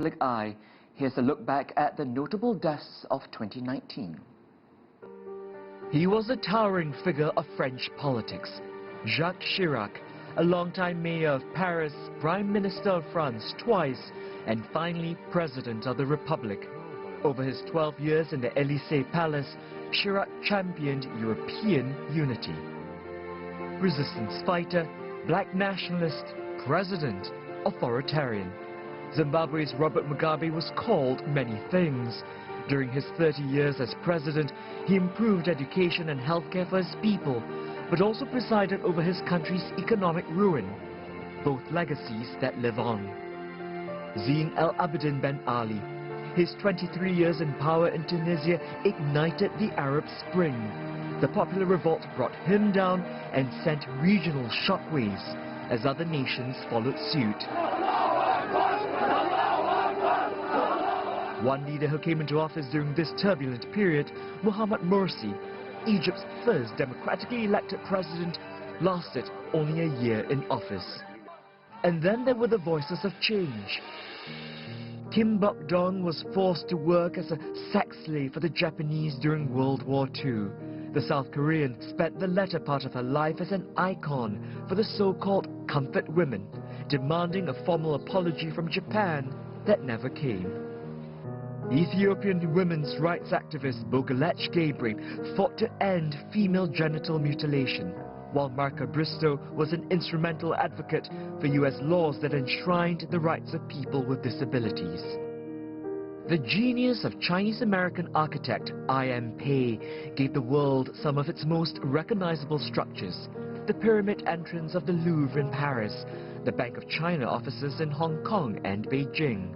Public eye, here's a look back at the notable deaths of 2019. He was a towering figure of French politics. Jacques Chirac, a longtime mayor of Paris, Prime Minister of France twice, and finally President of the Republic. Over his 12 years in the Élysée Palace, Chirac championed European unity. Resistance fighter, black nationalist, president, authoritarian. Zimbabwe's Robert Mugabe was called many things. During his 30 years as president, he improved education and healthcare for his people, but also presided over his country's economic ruin, both legacies that live on. Zine El Abidine Ben Ali, his 23 years in power in Tunisia ignited the Arab Spring. The popular revolt brought him down and sent regional shockwaves as other nations followed suit. One leader who came into office during this turbulent period, Mohamed Morsi, Egypt's first democratically elected president, lasted only a year in office. And then there were the voices of change. Kim Bok-dong was forced to work as a sex slave for the Japanese during World War II. The South Korean spent the latter part of her life as an icon for the so-called comfort women, demanding a formal apology from Japan that never came. Ethiopian women's rights activist Bogalech Gabriel fought to end female genital mutilation, while Marca Bristow was an instrumental advocate for US laws that enshrined the rights of people with disabilities. The genius of Chinese-American architect I.M. Pei gave the world some of its most recognizable structures: the pyramid entrance of the Louvre in Paris, the Bank of China offices in Hong Kong and Beijing.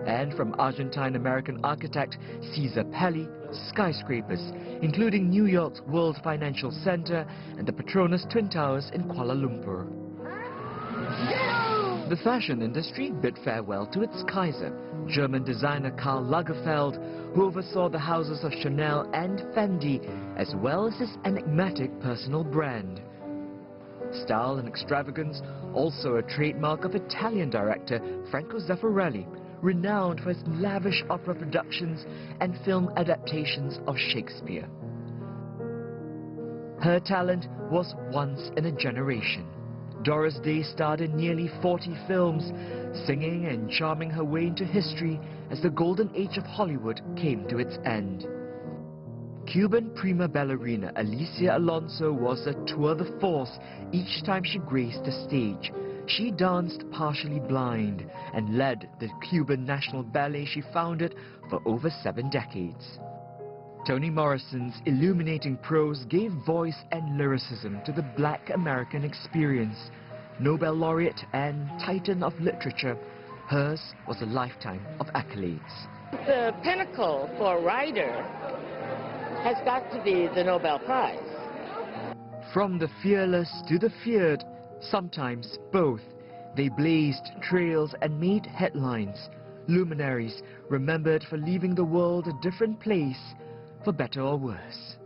And from Argentine-American architect Cesar Pelli, skyscrapers, including New York's World Financial Center and the Petronas Twin Towers in Kuala Lumpur. The fashion industry bid farewell to its Kaiser, German designer Karl Lagerfeld, who oversaw the houses of Chanel and Fendi, as well as his enigmatic personal brand. Style and extravagance, also a trademark of Italian director Franco Zeffirelli, renowned for his lavish opera productions and film adaptations of Shakespeare. Her talent was once in a generation. Doris Day starred in nearly 40 films, singing and charming her way into history as the golden age of Hollywood came to its end. Cuban prima ballerina Alicia Alonso was a tour de force each time she graced the stage. She danced partially blind and led the Cuban national ballet she founded for over 7 decades. Toni Morrison's illuminating prose gave voice and lyricism to the Black American experience. Nobel laureate and titan of literature, hers was a lifetime of accolades. The pinnacle for a writer has got to be the Nobel Prize. From the fearless to the feared, sometimes both, they blazed trails and made headlines. Luminaries remembered for leaving the world a different place, for better or worse.